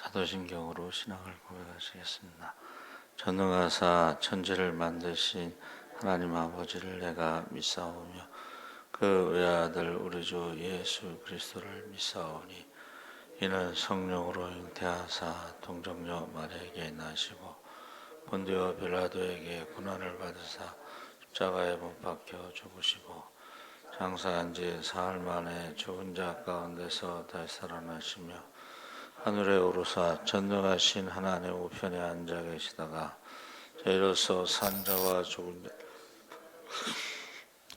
사도신경으로 신앙을 고백하시겠습니다. 전능하사 천지를 만드신 하나님 아버지를 내가 믿사오며 그 외아들 우리 주 예수 그리스도를 믿사오니 이는 성령으로 잉태하사 동정녀 마리아에게 나시고 본디오 빌라도에게 고난을 받으사 십자가에 못 박혀 죽으시고 장사한 지 사흘 만에 죽은 자 가운데서 다시 살아나시며 하늘에 오르사 전능하신 하나님 우편에 앉아 계시다가 저희로서 산자와 죽은 자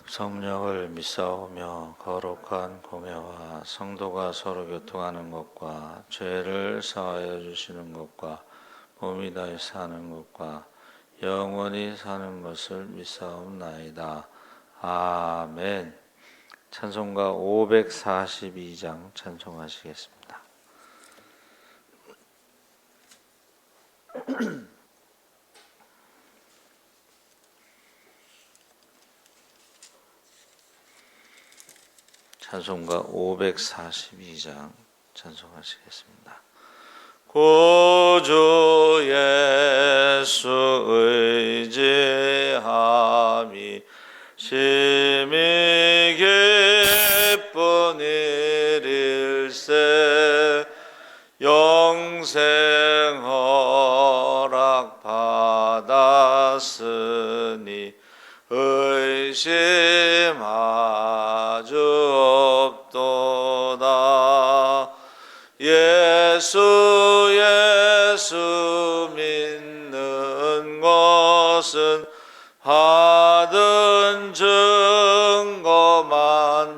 성령을 믿사오며 거룩한 공회와 성도가 서로 교통하는 것과 죄를 사하여 주시는 것과 몸이 다시 사는 것과 영원히 사는 것을 믿사옵나이다. 아멘. 찬송가 542장 찬송하시겠습니다. 찬송가 542장 찬송하시겠습니다. 구주 예수 의지함이 심히 기쁜 일일세 영생 허락 받았으니 의심하주 없도다. 예수 믿는 것은 받은 증거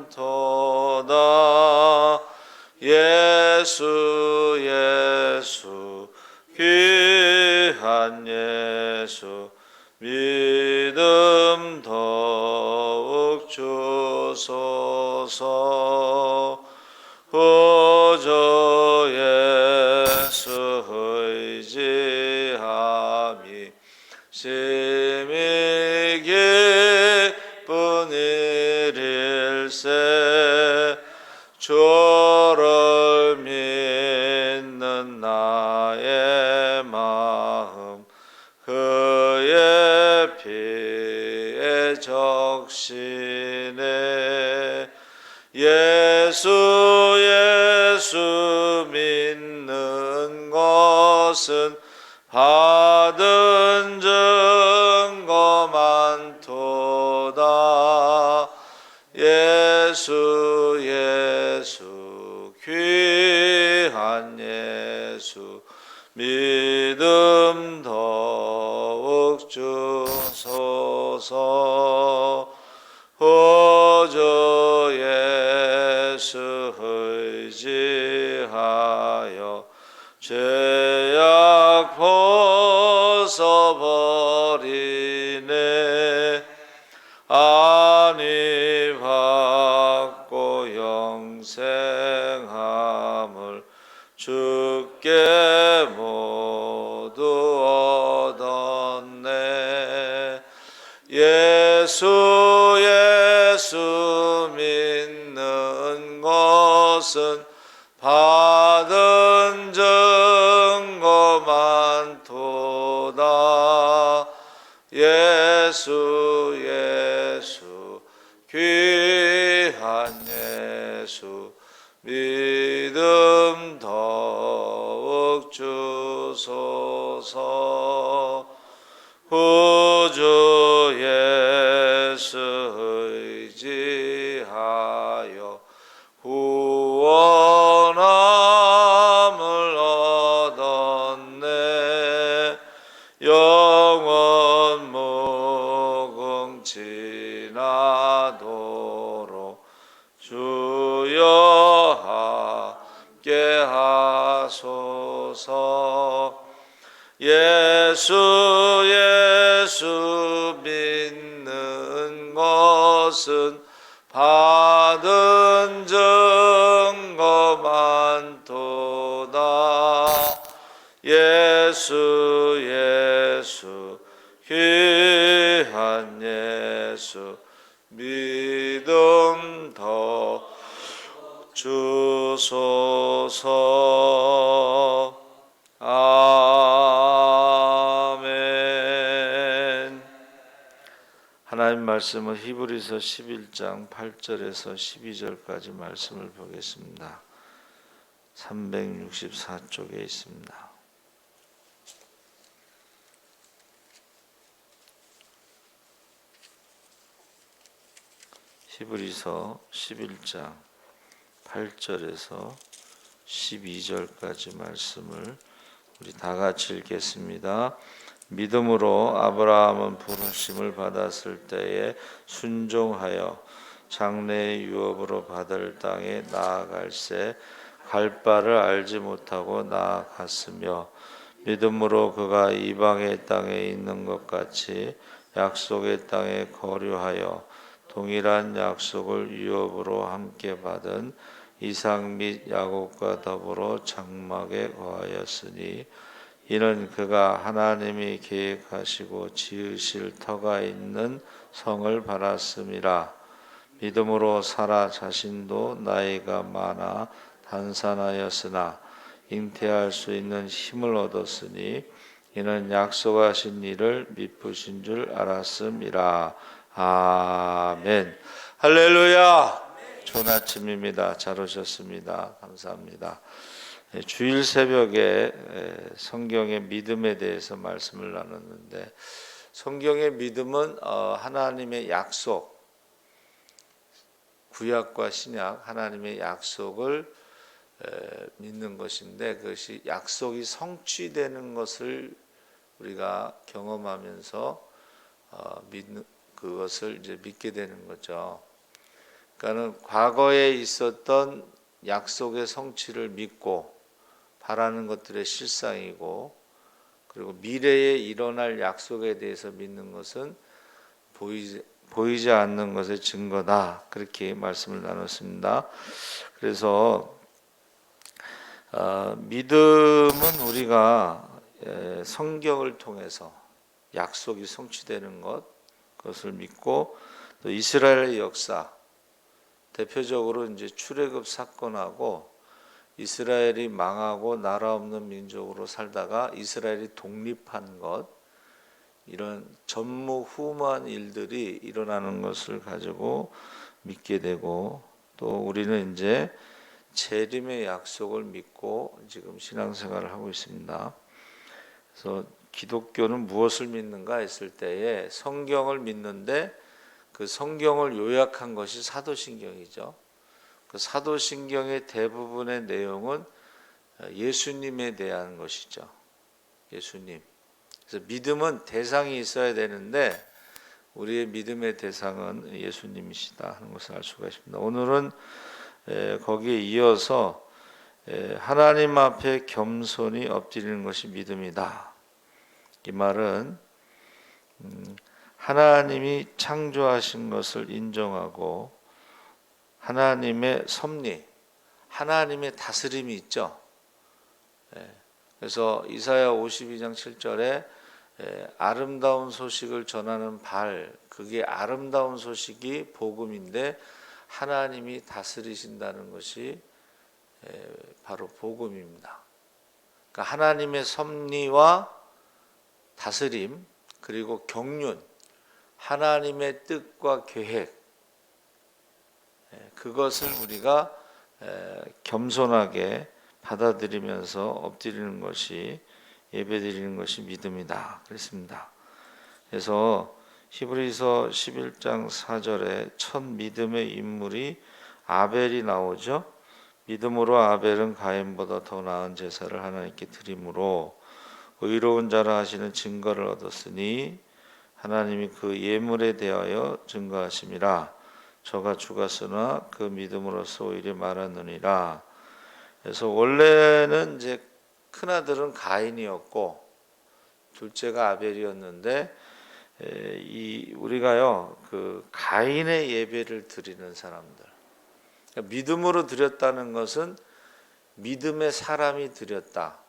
많도다. 예수 귀한 예수 믿음 더욱 주소서. 구주 예수 의지함이 심히 기쁜 일일세 주를 믿는 나의 마음 그의 피에 적시네. 예수 믿는 것은 받은 증거 많도다. 예수 귀한 예수 믿음 더욱 주소서. 구주 예수 의지하여 죄악 벗어버리네. 안위 받고 영생함을 주께 모두 얻었네. 예수 믿는 것은 받은 증거 많도다. 예수 귀한 예수 믿음 더욱 주소서. 구주 예수 의지하여 구원함을 얻었네. 영원 무궁지나도록 주여 함께 하소서. 예수 믿는 것은 받은 증거 많도다. 예수 귀한 예수 믿음 더 주소서. 하나님 말씀은 히브리서 11장 8절에서 12절까지 말씀을 보겠습니다. 364쪽에 있습니다. 히브리서 11장 8절에서 12절까지 말씀을 우리 다 같이 읽겠습니다. 믿음으로 아브라함은 부르심을 받았을 때에 순종하여 장래의 유업으로 받을 땅에 나아갈새 갈 바를 알지 못하고 나아갔으며 믿음으로 그가 이방의 땅에 있는 것 같이 약속의 땅에 거류하여 동일한 약속을 유업으로 함께 받은 이삭 및 야곱과 더불어 장막에 거하였으니 이는 그가 하나님이 계획하시고 지으실 터가 있는 성을 바랐음이라. 믿음으로 사라 자신도 나이가 많아 단산하였으나 잉태할 수 있는 힘을 얻었으니 이는 약속하신 이를 미쁘신 줄 알았음이라. 아멘. 할렐루야. 좋은 아침입니다. 잘 오셨습니다. 감사합니다. 주일 새벽에 성경의 믿음에 대해서 말씀을 나눴는데, 성경의 믿음은 하나님의 약속, 구약과 신약 하나님의 약속을 믿는 것인데, 그것이 약속이 성취되는 것을 우리가 경험하면서 그것을 이제 믿게 되는 거죠. 그러니까는 과거에 있었던 약속의 성취를 믿고 바라는 것들의 실상이고, 그리고 미래에 일어날 약속에 대해서 믿는 것은 보이지 않는 것의 증거다. 그렇게 말씀을 나눴습니다. 그래서 믿음은 우리가 성경을 통해서 약속이 성취되는 그것을 믿고, 또 이스라엘의 역사, 대표적으로 이제 출애굽 사건하고 이스라엘이 망하고 나라 없는 민족으로 살다가 이스라엘이 독립한 것, 이런 전무후무한 일들이 일어나는 것을 가지고 믿게 되고, 또 우리는 이제 재림의 약속을 믿고 지금 신앙생활을 하고 있습니다. 그래서 기독교는 무엇을 믿는가 했을 때에 성경을 믿는데, 그 성경을 요약한 것이 사도신경이죠. 그 사도신경의 대부분의 내용은 예수님에 대한 것이죠. 예수님. 그래서 믿음은 대상이 있어야 되는데, 우리의 믿음의 대상은 예수님이시다 하는 것을 알 수가 있습니다. 오늘은 거기에 이어서 하나님 앞에 겸손히 엎드리는 것이 믿음이다. 이 말은 하나님이 창조하신 것을 인정하고 하나님의 섭리, 하나님의 다스림이 있죠. 그래서 이사야 52장 7절에 아름다운 소식을 전하는 그게 아름다운 소식이 복음인데, 하나님이 다스리신다는 것이 바로 복음입니다. 그러니까 하나님의 섭리와 다스림, 그리고 경륜, 하나님의 뜻과 계획, 그것을 우리가 겸손하게 받아들이면서 엎드리는 것이, 예배드리는 것이 믿음이다 그랬습니다. 그래서 히브리서 11장 4절에 첫 믿음의 인물이 아벨이 나오죠. 믿음으로 아벨은 가인보다 더 나은 제사를 하나님께 드림으로 의로운 자라 하시는 증거를 얻었으니 하나님이 그 예물에 대하여 증거하심이라. 저가 죽었으나 그 믿음으로써 오히려 말하느니라. 그래서 원래는 이제 큰 아들은 가인이었고 둘째가 아벨이었는데, 우리가요 그 가인의 예배를 드리는 사람들, 그러니까 믿음으로 드렸다는 것은 믿음의 사람이 드렸다,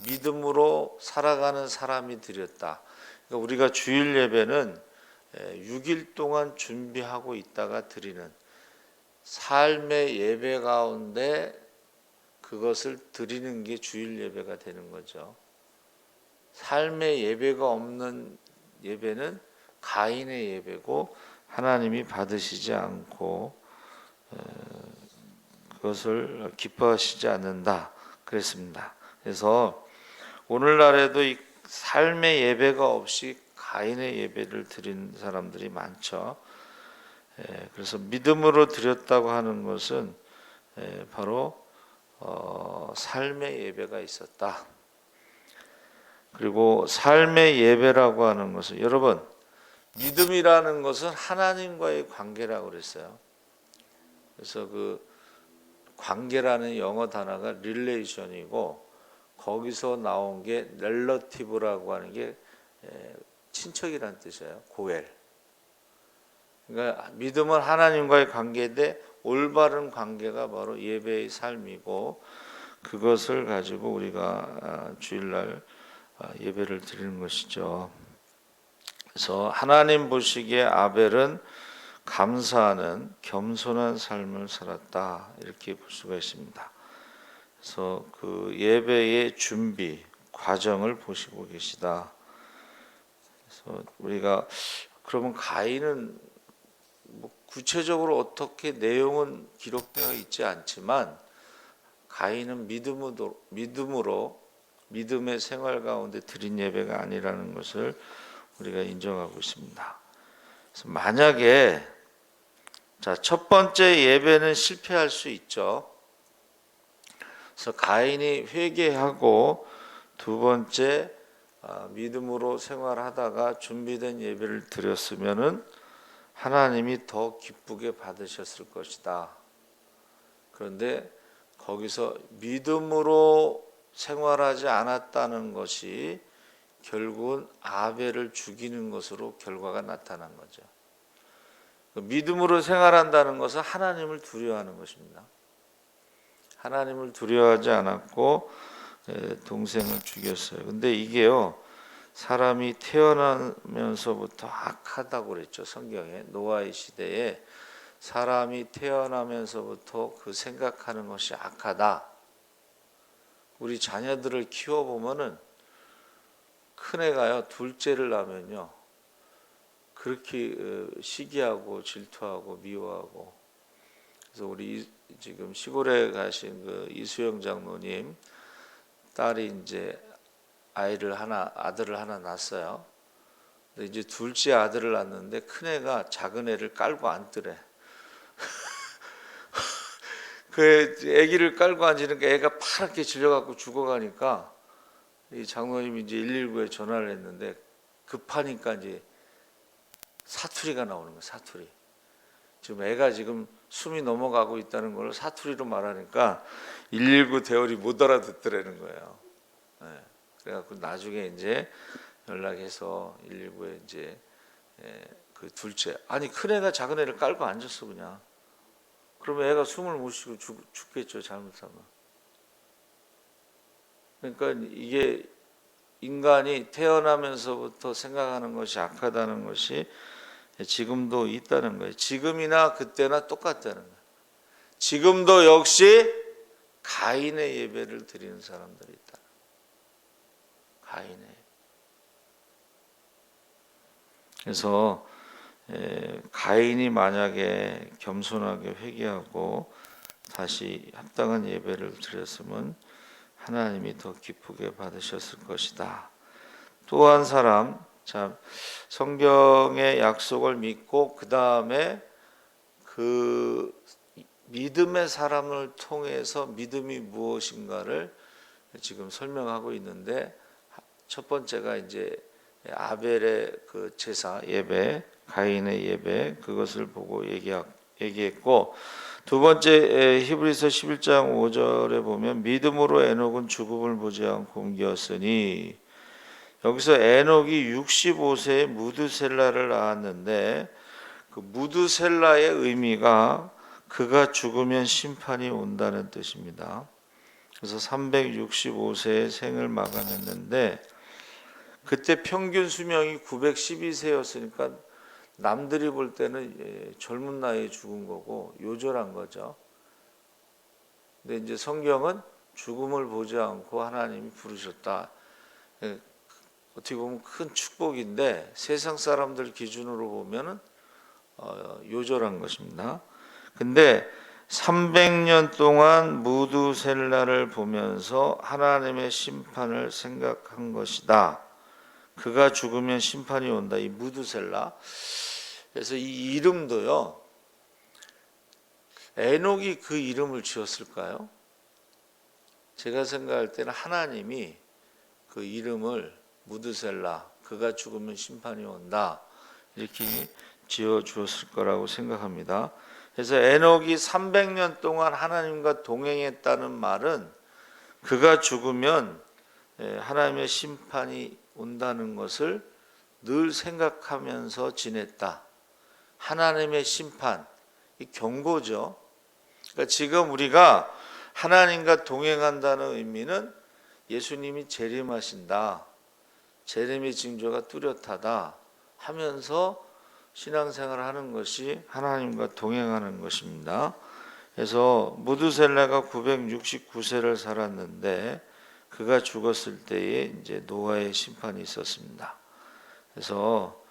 믿음으로 살아가는 사람이 드렸다. 그러니까 우리가 주일 예배는 6일 동안 준비하고 있다가 드리는 삶의 예배 가운데 그것을 드리는 게 주일 예배가 되는 거죠. 삶의 예배가 없는 예배는 가인의 예배고 하나님이 받으시지 않고 그것을 기뻐하시지 않는다 그랬습니다. 그래서 오늘날에도 이 삶의 예배가 없이 가인의 예배를 드린 사람들이 많죠. 그래서 믿음으로 드렸다고 하는 것은 바로 삶의 예배가 있었다. 그리고 삶의 예배라고 하는 것은 여러분 믿음이라는 것은 하나님과의 관계라고 그랬어요. 그래서 그 관계라는 영어 단어가 릴레이션이고 거기서 나온 게 렐러티브라고 하는 게 친척이라는 뜻이에요. 고엘. 그러니까 믿음은 하나님과의 관계인데 올바른 관계가 바로 예배의 삶이고 그것을 가지고 우리가 주일날 예배를 드리는 것이죠. 그래서 하나님 보시기에 아벨은 감사하는 겸손한 삶을 살았다 이렇게 볼 수가 있습니다. 그래서 그 예배의 준비 과정을 보시고 계시다. 그래서 우리가 그러면 가인은 뭐 구체적으로 어떻게 내용은 기록되어 있지 않지만 가인은 믿음으로 믿음의 생활 가운데 드린 예배가 아니라는 것을 우리가 인정하고 있습니다. 그래서 만약에 첫 번째 예배는 실패할 수 있죠. 그래서 가인이 회개하고 두 번째 믿음으로 생활하다가 준비된 예배를 드렸으면은 하나님이 더 기쁘게 받으셨을 것이다. 그런데 거기서 믿음으로 생활하지 않았다는 것이 결국은 아벨을 죽이는 것으로 결과가 나타난 거죠. 믿음으로 생활한다는 것은 하나님을 두려워하는 것입니다. 하나님을 두려워하지 않았고 동생을 죽였어요. 근데 이게요 사람이 태어나면서부터 악하다고 그랬죠. 성경에 노아의 시대에 사람이 태어나면서부터 그 생각하는 것이 악하다. 우리 자녀들을 키워보면은 큰애가요 둘째를 낳으면요 그렇게 시기하고 질투하고 미워하고. 그래서 우리 지금 시골에 가신 그 이수영 장로님 딸이 이제 아들을 하나 낳았어요. 근데 이제 둘째 아들을 낳았는데 큰애가 작은 애를 깔고 앉더래. 그 아기를 깔고 앉으니까 애가 파랗게 질려갖고 죽어가니까 이 장로님이 이제 119에 전화를 했는데 급하니까 이제 사투리가 나오는 거예요. 사투리. 지금 애가 지금 숨이 넘어가고 있다는 걸 사투리로 말하니까 119 대원이 못 알아듣더라는 거예요. 네. 그래갖고 나중에 이제 연락해서 119에 이제 그 둘째 아니 큰 애가 작은 애를 깔고 앉았어 그냥. 그러면 애가 숨을 못 쉬고 죽겠죠 잘못하면. 그러니까 이게 인간이 태어나면서부터 생각하는 것이 악하다는 것이 지금도 있다는 거예요. 지금이나 그때나 똑같다는 거예요. 지금도 역시 가인의 예배를 드리는 사람들이 있다. 가인의. 그래서 가인이 만약에 겸손하게 회개하고 다시 합당한 예배를 드렸으면 하나님이 더 기쁘게 받으셨을 것이다. 또 한 사람, 참 성경의 약속을 믿고 그 다음에 그 믿음의 사람을 통해서 믿음이 무엇인가를 지금 설명하고 있는데 첫 번째가 이제 아벨의 그 제사 예배, 가인의 예배 그것을 보고 얘기했고 두 번째 히브리서 11장 5절에 보면 믿음으로 에녹은 죽음을 보지 않고 옮겼으니 여기서 에녹이 65세에 무드셀라를 낳았는데 그 무드셀라의 의미가 그가 죽으면 심판이 온다는 뜻입니다. 그래서 365세의 생을 마감했는데 그때 평균 수명이 912세였으니까 남들이 볼 때는 젊은 나이에 죽은 거고 요절한 거죠. 근데 이제 성경은 죽음을 보지 않고 하나님이 부르셨다. 어떻게 보면 큰 축복인데 세상 사람들 기준으로 보면은 요절한 것입니다. 근데 300년 동안 무두셀라를 보면서 하나님의 심판을 생각한 것이다. 그가 죽으면 심판이 온다. 이 무두셀라. 그래서 이 이름도요. 에녹이 그 이름을 지었을까요? 제가 생각할 때는 하나님이 그 이름을 무두셀라, 그가 죽으면 심판이 온다, 이렇게 지어 주었을 거라고 생각합니다. 그래서 에녹이 300년 동안 하나님과 동행했다는 말은 그가 죽으면 하나님의 심판이 온다는 것을 늘 생각하면서 지냈다. 하나님의 심판, 이 경고죠. 그러니까 지금 우리가 하나님과 동행한다는 의미는 예수님이 재림하신다, 재림의 징조가 뚜렷하다 하면서 신앙생활을 하는 것이 하나님과 동행하는 것입니다. 그래서 무두셀라가 969세를 살았는데 그가 죽었을 때에 이제 노아의 심판이 있었습니다. 그래서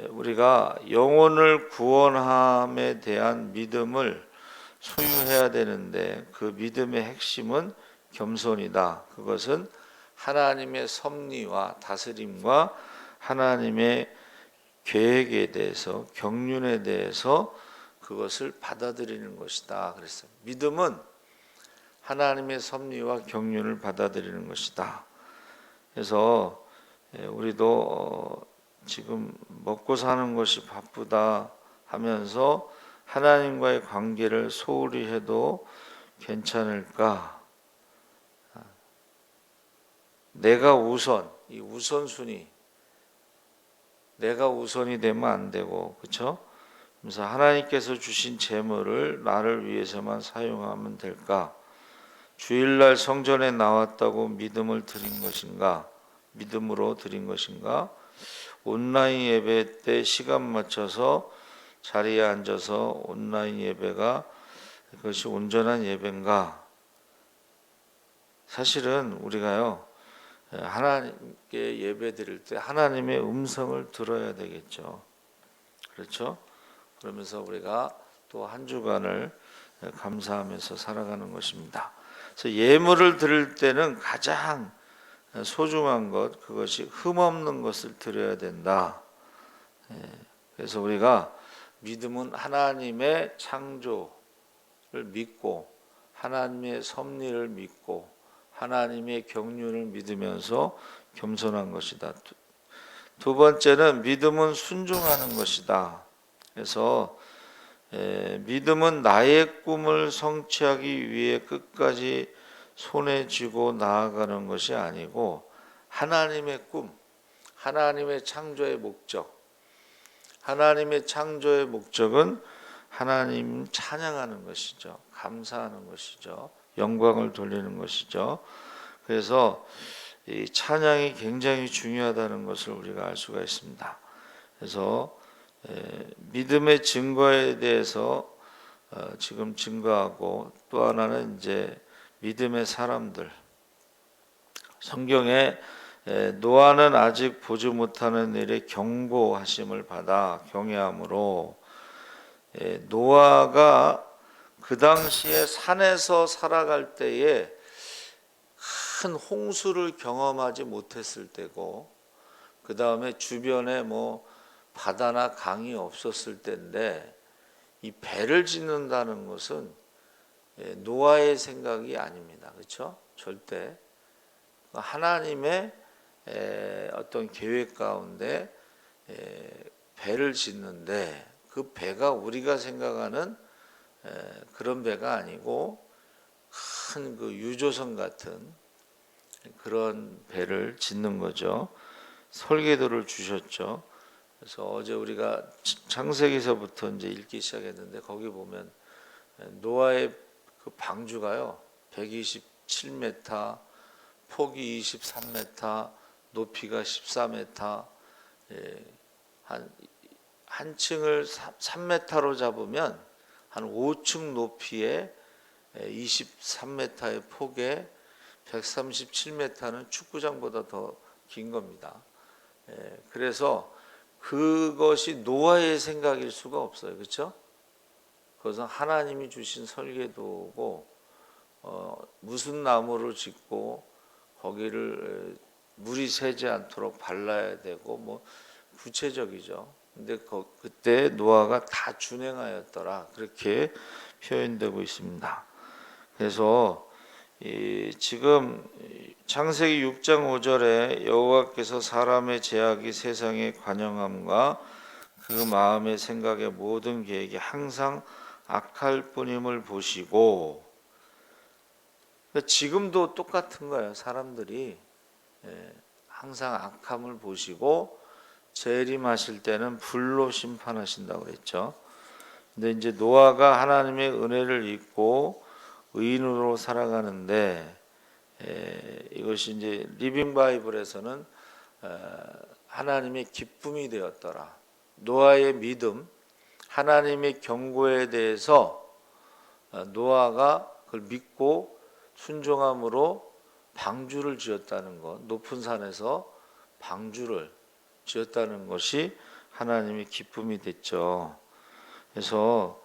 우리가 영혼을 구원함에 대한 믿음을 소유해야 되는데 그 믿음의 핵심은 겸손이다. 그것은 하나님의 섭리와 다스림과 하나님의 계획에 대해서, 경륜에 대해서 그것을 받아들이는 것이다. 그랬어요. 믿음은 하나님의 섭리와 경륜을 받아들이는 것이다. 그래서 우리도 지금 먹고 사는 것이 바쁘다 하면서 하나님과의 관계를 소홀히 해도 괜찮을까? 내가 우선, 이 우선순위, 내가 우선이 되면 안 되고, 그렇죠? 그래서 하나님께서 주신 재물을 나를 위해서만 사용하면 될까? 주일날 성전에 나왔다고 믿음을 드린 것인가? 믿음으로 드린 것인가? 온라인 예배 때 시간 맞춰서 자리에 앉아서 온라인 예배가 그것이 온전한 예배인가? 사실은 우리가요, 하나님께 예배 드릴 때 하나님의 음성을 들어야 되겠죠. 그렇죠? 그러면서 우리가 또 한 주간을 감사하면서 살아가는 것입니다. 그래서 예물을 드릴 때는 가장 소중한 것, 그것이 흠없는 것을 드려야 된다. 그래서 우리가 믿음은 하나님의 창조를 믿고 하나님의 섭리를 믿고 하나님의 경륜을 믿으면서 겸손한 것이다. 두 번째는 믿음은 순종하는 것이다. 그래서 믿음은 나의 꿈을 성취하기 위해 끝까지 손에 쥐고 나아가는 것이 아니고 하나님의 꿈, 하나님의 창조의 목적, 하나님의 창조의 목적은 하나님 찬양하는 것이죠. 감사하는 것이죠. 영광을 돌리는 것이죠. 그래서 이 찬양이 굉장히 중요하다는 것을 우리가 알 수가 있습니다. 그래서 믿음의 증거에 대해서 지금 증거하고, 또 하나는 이제 믿음의 사람들. 성경에 노아는 아직 보지 못하는 일에 경고하심을 받아 경외함으로, 노아가 그 당시에 산에서 살아갈 때에 큰 홍수를 경험하지 못했을 때고, 그 다음에 주변에 뭐 바다나 강이 없었을 때인데, 이 배를 짓는다는 것은 노아의 생각이 아닙니다. 그렇죠? 절대 하나님의 어떤 계획 가운데 배를 짓는데, 그 배가 우리가 생각하는 그런 배가 아니고 큰 그 유조선 같은 그런 배를 짓는 거죠. 설계도를 주셨죠. 그래서 어제 우리가 창세기서부터 이제 읽기 시작했는데, 거기 보면 노아의 그 방주가요 127m, 폭이 23m, 높이가 14m, 한 층을 3m로 잡으면 한 5층 높이에 23m의 폭에 137m는 축구장보다 더 시킨 겁니다. 그래서 그것이 노아의 생각일 수가 없어요. 그렇죠? 그것은 하나님이 주신 설계도고 무슨 나무를 짓고 거기를 물이 새지 않도록 발라야 되고 뭐 구체적이죠. 근데 그때 노아가 다 준행하였더라 그렇게 표현되고 있습니다. 그래서 지금 창세기 6장 5절에 여호와께서 사람의 죄악이 세상에 관영함과 그 마음의 생각의 모든 계획이 항상 악할 뿐임을 보시고, 지금도 똑같은 거예요. 사람들이 항상 악함을 보시고 재림하실 때는 불로 심판하신다고 그랬죠. 근데 이제 노아가 하나님의 은혜를 입고 의인으로 살아가는데 이것이 이제 리빙 바이블에서는 하나님의 기쁨이 되었더라. 노아의 믿음, 하나님의 경고에 대해서 노아가 그걸 믿고 순종함으로 방주를 지었다는 것, 높은 산에서 방주를 지었다는 것이 하나님의 기쁨이 됐죠. 그래서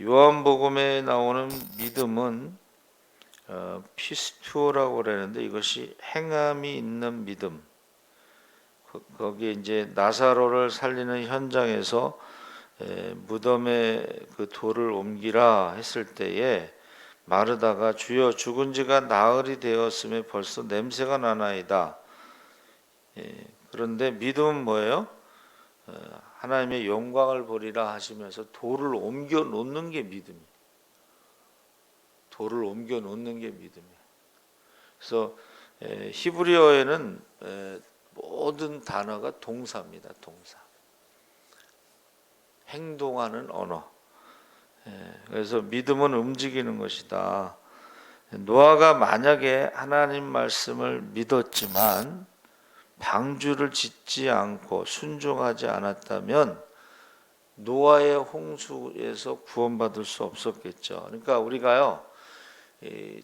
요한복음에 나오는 믿음은 피스투어라고 그러는데 이것이 행함이 있는 믿음. 거기에 이제 나사로를 살리는 현장에서 무덤에 그 돌을 옮기라 했을 때에 마르다가 주여 죽은 지가 나흘이 되었음에 벌써 냄새가 나나이다. 그런데 믿음은 뭐예요? 하나님의 영광을 보리라 하시면서 돌을 옮겨 놓는 게 믿음이에요. 돌을 옮겨 놓는 게 믿음이에요. 그래서 히브리어에는 모든 단어가 동사입니다. 동사. 행동하는 언어. 그래서 믿음은 움직이는 것이다. 노아가 만약에 하나님 말씀을 믿었지만 방주를 짓지 않고 순종하지 않았다면 노아의 홍수에서 구원받을 수 없었겠죠. 그러니까 우리가요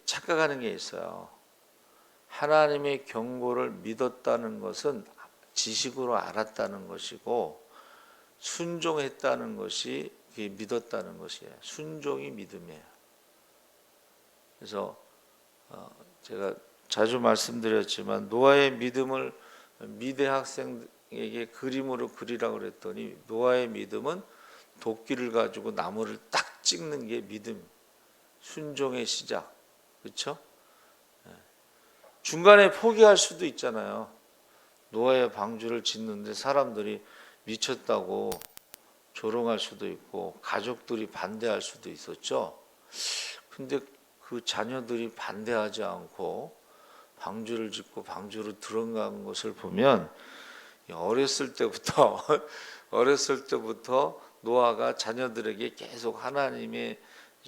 착각하는 게 있어요. 하나님의 경고를 믿었다는 것은 지식으로 알았다는 것이고 순종했다는 것이 믿었다는 것이에요. 순종이 믿음이에요. 그래서 제가 자주 말씀드렸지만 노아의 믿음을 미대 학생에게 그림으로 그리라고 그랬더니 노아의 믿음은 도끼를 가지고 나무를 딱 찍는 게 믿음, 순종의 시작. 그렇죠? 중간에 포기할 수도 있잖아요. 노아의 방주를 짓는데 사람들이 미쳤다고 조롱할 수도 있고 가족들이 반대할 수도 있었죠. 근데 그 자녀들이 반대하지 않고 방주를 짓고 방주로 들어간 것을 보면 어렸을 때부터 노아가 자녀들에게 계속 하나님의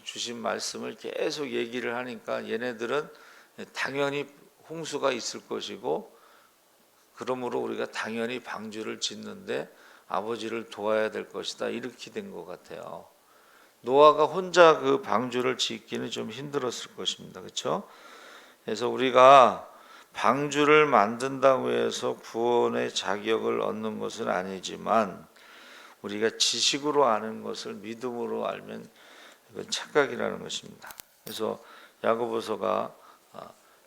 주신 말씀을 계속 얘기를 하니까 얘네들은 당연히 홍수가 있을 것이고 그러므로 우리가 당연히 방주를 짓는데 아버지를 도와야 될 것이다 이렇게 된 것 같아요. 노아가 혼자 그 방주를 짓기는 좀 힘들었을 것입니다. 그렇죠? 그래서 우리가 방주를 만든다고 해서 구원의 자격을 얻는 것은 아니지만 우리가 지식으로 아는 것을 믿음으로 알면 이건 착각이라는 것입니다. 그래서 야고보서가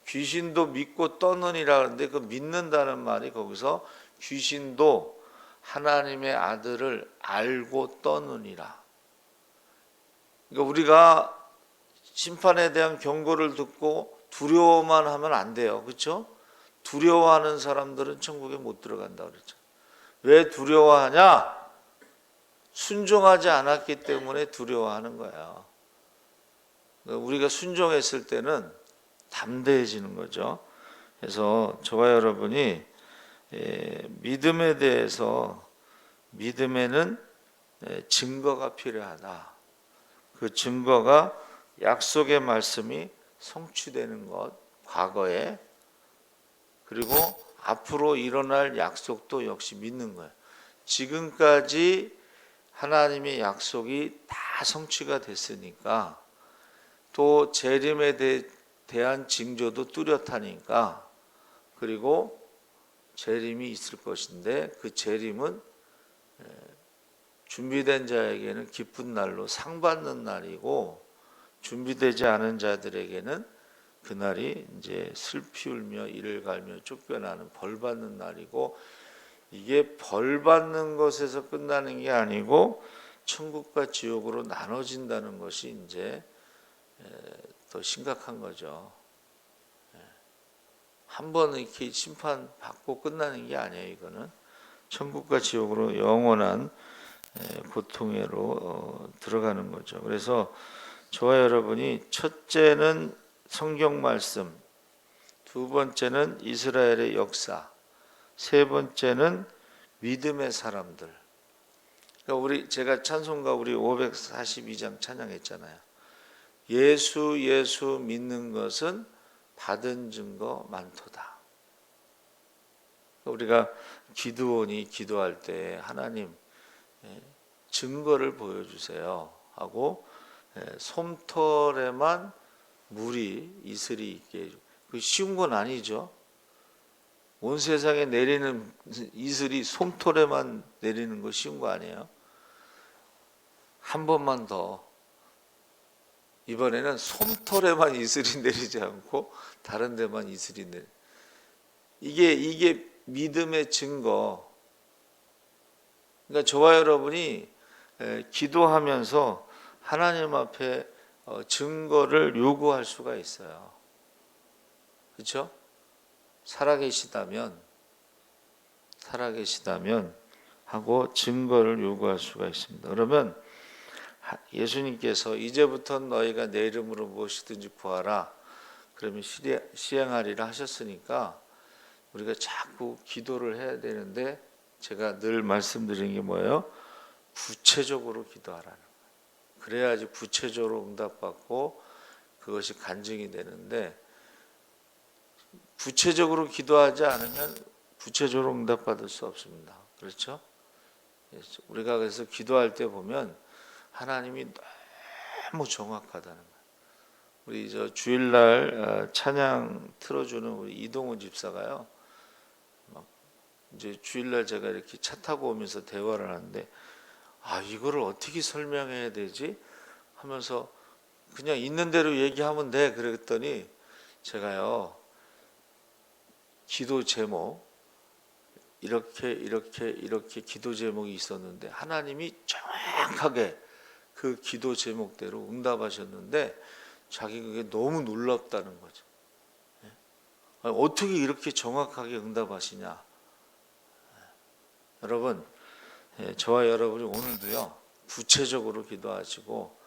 귀신도 믿고 떠느니라 하는데 그 믿는다는 말이 거기서 귀신도 하나님의 아들을 알고 떠느니라. 그러니까 우리가 심판에 대한 경고를 듣고 두려워만 하면 안 돼요. 그렇죠? 두려워하는 사람들은 천국에 못 들어간다 그랬죠. 왜 두려워하냐? 순종하지 않았기 때문에 두려워하는 거예요. 우리가 순종했을 때는 담대해지는 거죠. 그래서 저와 여러분이 믿음에 대해서 믿음에는 증거가 필요하다. 그 증거가 약속의 말씀이 성취되는 것, 과거에 그리고 앞으로 일어날 약속도 역시 믿는 거예요. 지금까지 하나님의 약속이 다 성취가 됐으니까 또 재림에 대한 징조도 뚜렷하니까 그리고 재림이 있을 것인데 그 재림은 준비된 자에게는 기쁜 날로 상 받는 날이고 준비되지 않은 자들에게는 그날이 이제 슬피 울며 이를 갈며 쫓겨나는 벌 받는 날이고, 이게 벌 받는 것에서 끝나는 게 아니고 천국과 지옥으로 나눠진다는 것이 이제 더 심각한 거죠. 한 번 이렇게 심판 받고 끝나는 게 아니에요. 이거는 천국과 지옥으로 영원한 고통으로 들어가는 거죠. 그래서 저와 여러분이 첫째는 성경 말씀, 두 번째는 이스라엘의 역사, 세 번째는 믿음의 사람들. 그러니까 제가 찬송가 우리 542장 찬양했잖아요. 예수 믿는 것은 받은 증거 많도다. 우리가 기드온이 기도할 때 하나님 증거를 보여주세요 하고 솜털에만 물이 이슬이 있게, 그 쉬운 건 아니죠. 온 세상에 내리는 이슬이 솜털에만 내리는 거 쉬운 거 아니에요. 한 번만 더, 이번에는 솜털에만 이슬이 내리지 않고 다른 데만 이슬이 내리. 이게 믿음의 증거. 그러니까 저와 여러분이 기도하면서 하나님 앞에 증거를 요구할 수가 있어요. 그렇죠? 살아계시다면 하고 증거를 요구할 수가 있습니다. 그러면 예수님께서 이제부터 너희가 내 이름으로 무엇이든지 구하라 그러면 시행하리라 하셨으니까 우리가 자꾸 기도를 해야 되는데, 제가 늘 말씀드리는 게 뭐예요? 구체적으로 기도하라는 거예요. 그래야지 구체적으로 응답받고 그것이 간증이 되는데, 구체적으로 기도하지 않으면 구체적으로 응답받을 수 없습니다. 그렇죠? 우리가 그래서 기도할 때 보면 하나님이 너무 정확하다는 거예요. 우리 주일날 찬양 틀어주는 우리 이동훈 집사가요, 이제 주일날 제가 이렇게 차 타고 오면서 대화를 하는데, 이거를 어떻게 설명해야 되지 하면서 그냥 있는 대로 얘기하면 돼 그랬더니, 제가요 기도 제목 이렇게 기도 제목이 있었는데 하나님이 정확하게 그 기도 제목대로 응답하셨는데 자기 그게 너무 놀랍다는 거죠. 어떻게 이렇게 정확하게 응답하시냐. 여러분, 저와 여러분이 오늘도요 구체적으로 기도하시고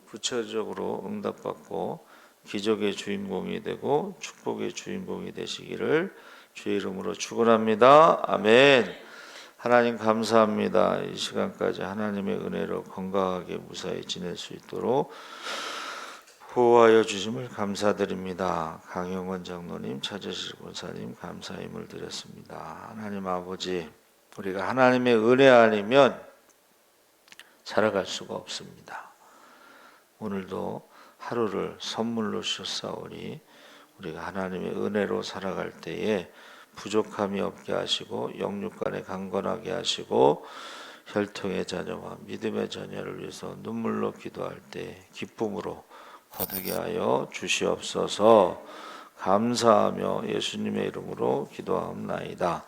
구체적으로 응답받고 기적의 주인공이 되고 축복의 주인공이 되시기를 주의 이름으로 축원합니다. 아멘. 하나님 감사합니다. 이 시간까지 하나님의 은혜로 건강하게 무사히 지낼 수 있도록 보호하여 주심을 감사드립니다. 강영원 장로님, 차재실 권사님 감사의 힘을 드렸습니다. 하나님 아버지, 우리가 하나님의 은혜 아니면 살아갈 수가 없습니다. 오늘도 하루를 선물로 주셨사오니 우리가 하나님의 은혜로 살아갈 때에 부족함이 없게 하시고 영육간에 강건하게 하시고 혈통의 자녀와 믿음의 자녀를 위해서 눈물로 기도할 때 기쁨으로 거두게 하여 주시옵소서. 감사하며 예수님의 이름으로 기도하옵나이다.